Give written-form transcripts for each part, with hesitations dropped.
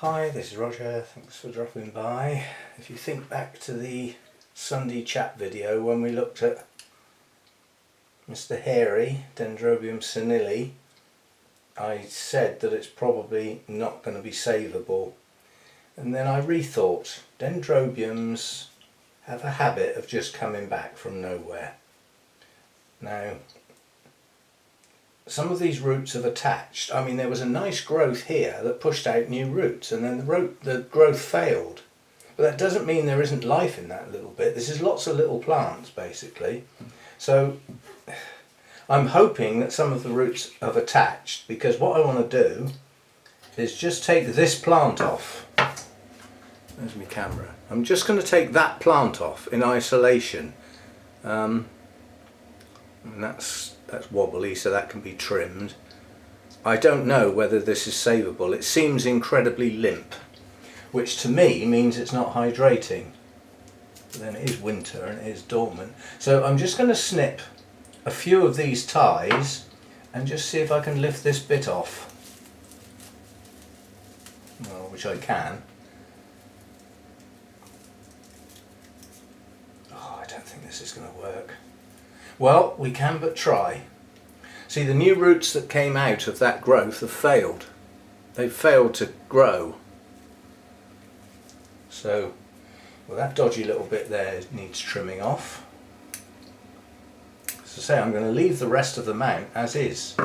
Hi, this is Roger, thanks for dropping by. If you think back to the Sunday chat video when we looked at Mr. Hairy, Dendrobium senile, I said that it's probably not going to be savable. And then I rethought, Dendrobiums have a habit of just coming back from nowhere. Now, some of these roots have attached. I mean, there was a nice growth here that pushed out new roots, and then the growth failed. But that doesn't mean there isn't life in that little bit. This is lots of little plants, basically. So I'm hoping that some of the roots have attached, because what I want to do is just take this plant off. There's my camera. I'm just going to take that plant off in isolation. And that's wobbly, so that can be trimmed. I don't know whether this is savable. It seems incredibly limp, which to me means it's not hydrating. But then it is winter and it is dormant. So I'm just going to snip a few of these ties and just see if I can lift this bit off. Well, which I can. Oh, I don't think this is going to work. Well, we can but try. See, the new roots that came out of that growth have failed. They've failed to grow. So, well, that dodgy little bit there needs trimming off. As I say, I'm going to leave the rest of the mount as is.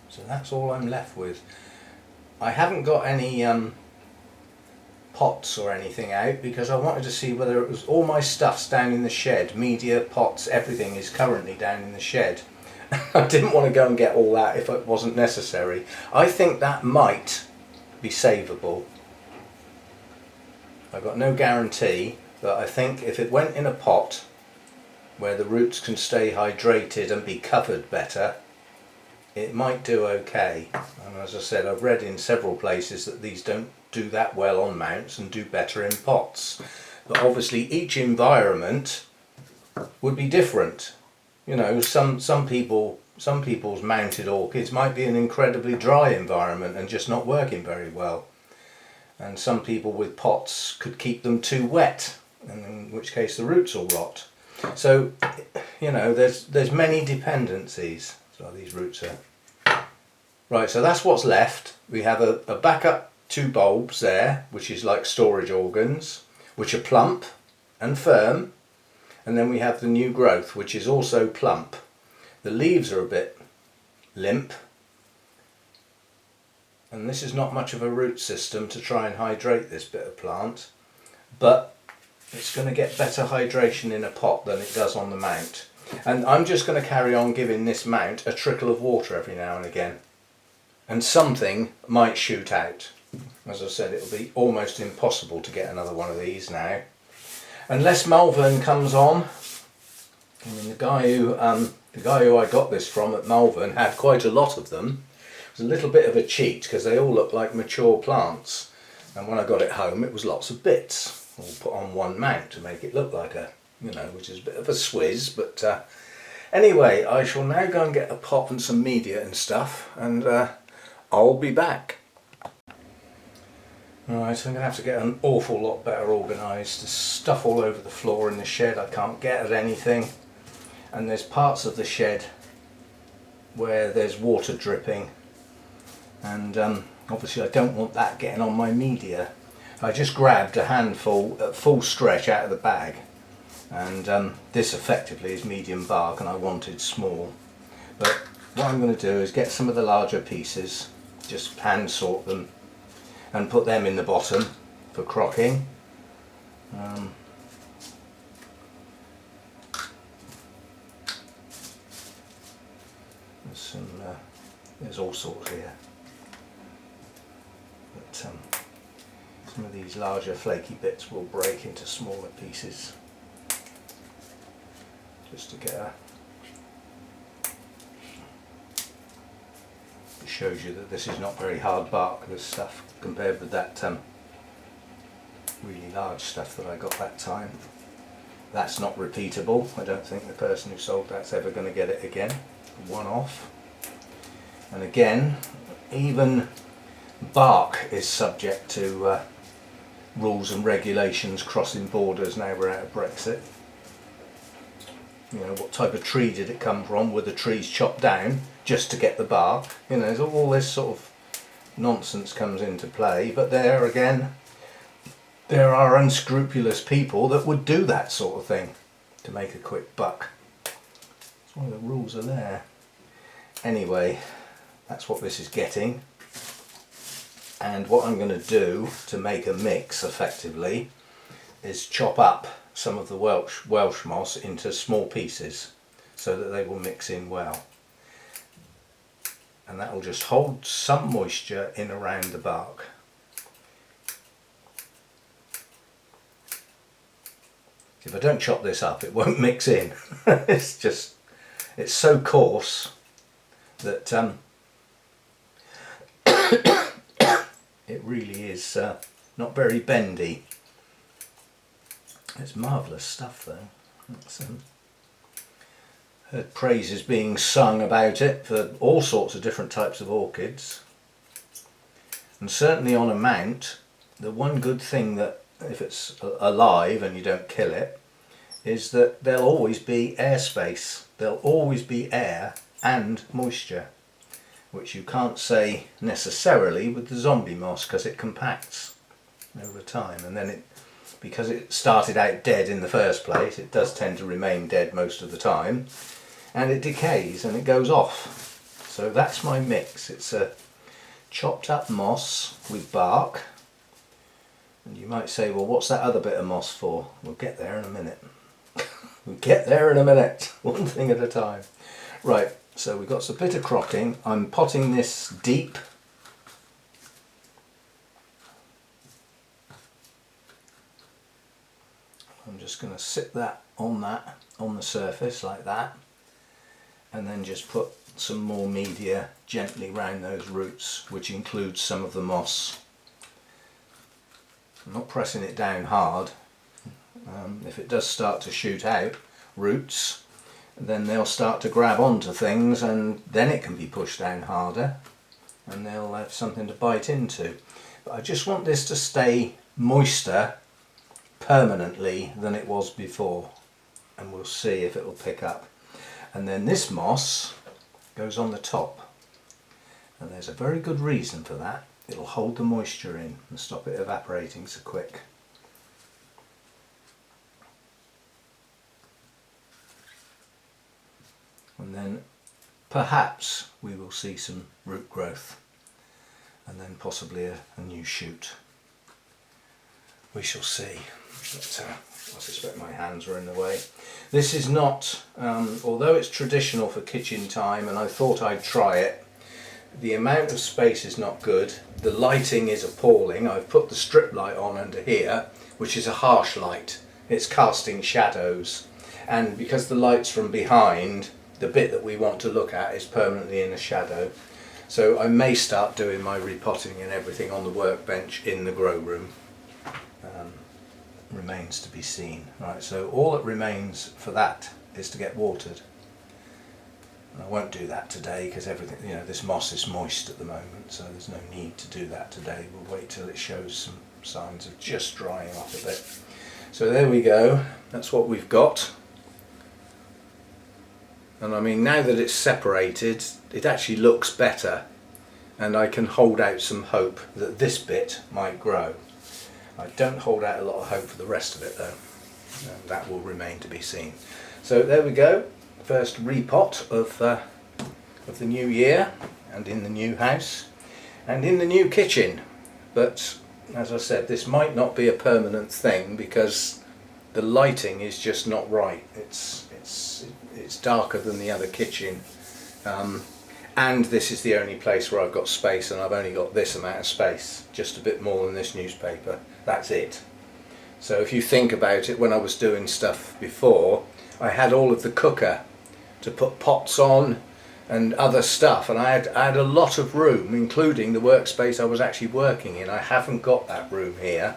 So that's all I'm left with. I haven't got any pots or anything out because I wanted to see whether it was all my stuff's down in the shed. Media, pots, everything is currently down in the shed. I didn't want to go and get all that if it wasn't necessary. I think that might be savable. I've got no guarantee, but I think if it went in a pot where the roots can stay hydrated and be covered better, it might do okay. And as I said, I've read in several places that these don't do that well on mounts and do better in pots. But obviously each environment would be different. You know, some people's mounted orchids might be an incredibly dry environment and just not working very well. And some people with pots could keep them too wet, and in which case the roots will rot. So, you know, there's many dependencies. So these roots are... Right, so that's what's left. We have a backup 2 bulbs there, which is like storage organs, which are plump and firm. And then we have the new growth, which is also plump. The leaves are a bit limp. And this is not much of a root system to try and hydrate this bit of plant. But it's going to get better hydration in a pot than it does on the mount. And I'm just going to carry on giving this mount a trickle of water every now and again. And something might shoot out. As I said, it'll be almost impossible to get another one of these now. Unless Malvern comes on. I mean, the guy who I got this from at Malvern had quite a lot of them. It was a little bit of a cheat because they all look like mature plants. And when I got it home, it was lots of bits, all put on one mount to make it look like a, you know, which is a bit of a swizz. But anyway, I shall now go and get a pot and some media and stuff, and I'll be back. Right, so I'm going to have to get an awful lot better organised. There's stuff all over the floor in the shed, I can't get at anything. And there's parts of the shed where there's water dripping. And obviously I don't want that getting on my media. I just grabbed a handful at full stretch out of the bag. And this effectively is medium bark, and I wanted small. But what I'm going to do is get some of the larger pieces, just hand sort them, and put them in the bottom for crocking. There's all sorts here. But some of these larger flaky bits will break into smaller pieces. Just to get a... It shows you that this is not very hard bark, this stuff, compared with that really large stuff that I got that time. That's not repeatable. I don't think the person who sold that's ever going to get it again. One off. And again, even bark is subject to rules and regulations crossing borders now we're out of Brexit. You know, what type of tree did it come from? Were the trees chopped down just to get the bark? You know, so all this sort of nonsense comes into play. But there again, there are unscrupulous people that would do that sort of thing to make a quick buck. That's why the rules are there. Anyway, that's what this is getting. And what I'm going to do to make a mix effectively is chop up some of the Welsh moss into small pieces so that they will mix in well. And that will just hold some moisture in around the bark. If I don't chop this up, it won't mix in. It's so coarse that it really is not very bendy. It's marvellous stuff though. Heard praises being sung about it for all sorts of different types of orchids. And certainly on a mount, the one good thing that if it's alive and you don't kill it is that there'll always be airspace. There'll always be air and moisture, which you can't say necessarily with the zombie moss because it compacts over time, and then because it started out dead in the first place, it does tend to remain dead most of the time, and it decays and it goes off. So that's my mix. It's a chopped up moss with bark. And you might say, well, what's that other bit of moss for? We'll get there in a minute. We'll get there in a minute. One thing at a time. Right, so we've got some bit of crocking. I'm potting this deep. I'm just going to sit that on the surface like that, and then just put some more media gently round those roots, which includes some of the moss. I'm not pressing it down hard. If it does start to shoot out roots, then they'll start to grab onto things, and then it can be pushed down harder and they'll have something to bite into. But I just want this to stay moister permanently than it was before, and we'll see if it will pick up. And then this moss goes on the top, and there's a very good reason for that. It'll hold the moisture in and stop it evaporating so quick. And then perhaps we will see some root growth, and then possibly a new shoot. We shall see. But, I suspect my hands are in the way. This is not, although it's traditional for kitchen time and I thought I'd try it, the amount of space is not good. The lighting is appalling. I've put the strip light on under here, which is a harsh light. It's casting shadows, and because the light's from behind, the bit that we want to look at is permanently in a shadow. So I may start doing my repotting and everything on the workbench in the grow room. Remains to be seen. Right, so all that remains for that is to get watered. And I won't do that today because everything, you know, this moss is moist at the moment, so there's no need to do that today. We'll wait till it shows some signs of just drying off a bit. So there we go. That's what we've got. And I mean, now that it's separated, it actually looks better, and I can hold out some hope that this bit might grow. I don't hold out a lot of hope for the rest of it though, and that will remain to be seen. So there we go, first repot of the new year, and in the new house and in the new kitchen. But as I said, this might not be a permanent thing because the lighting is just not right. It's darker than the other kitchen, and this is the only place where I've got space, and I've only got this amount of space, just a bit more than this newspaper. That's it. So if you think about it, when I was doing stuff before, I had all of the cooker to put pots on and other stuff, and I had a lot of room, including the workspace I was actually working in. I haven't got that room here,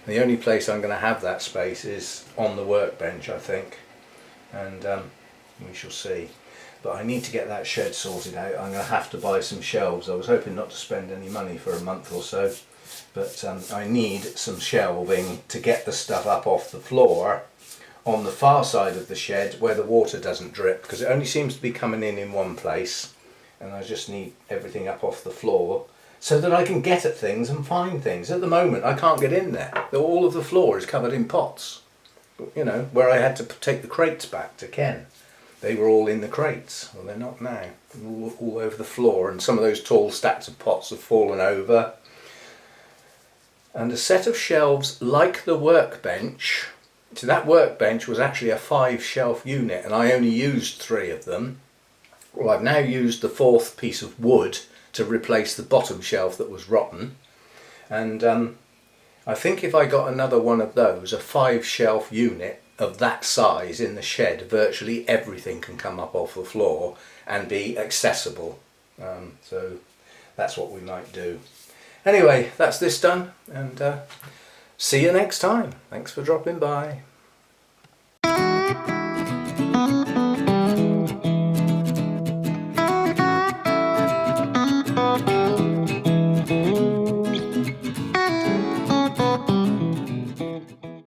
The only place I'm going to have that space is on the workbench, I think, and we shall see. But I need to get that shed sorted out. I'm going to have to buy some shelves. I was hoping not to spend any money for a month or so, but I need some shelving to get the stuff up off the floor on the far side of the shed where the water doesn't drip, because it only seems to be coming in one place, and I just need everything up off the floor so that I can get at things and find things. At the moment I can't get in there. All of the floor is covered in pots, you know, where I had to take the crates back to Ken. They were all in the crates. Well, they're not now. All over the floor, and some of those tall stacks of pots have fallen over. And a set of shelves like the workbench. So that workbench was actually a 5-shelf unit, and I only used 3 of them. Well, I've now used the 4th piece of wood to replace the bottom shelf that was rotten, and I think if I got another one of those, a 5-shelf unit of that size in the shed, virtually everything can come up off the floor and be accessible. So that's what we might do. Anyway, that's this done, and see you next time. Thanks for dropping by.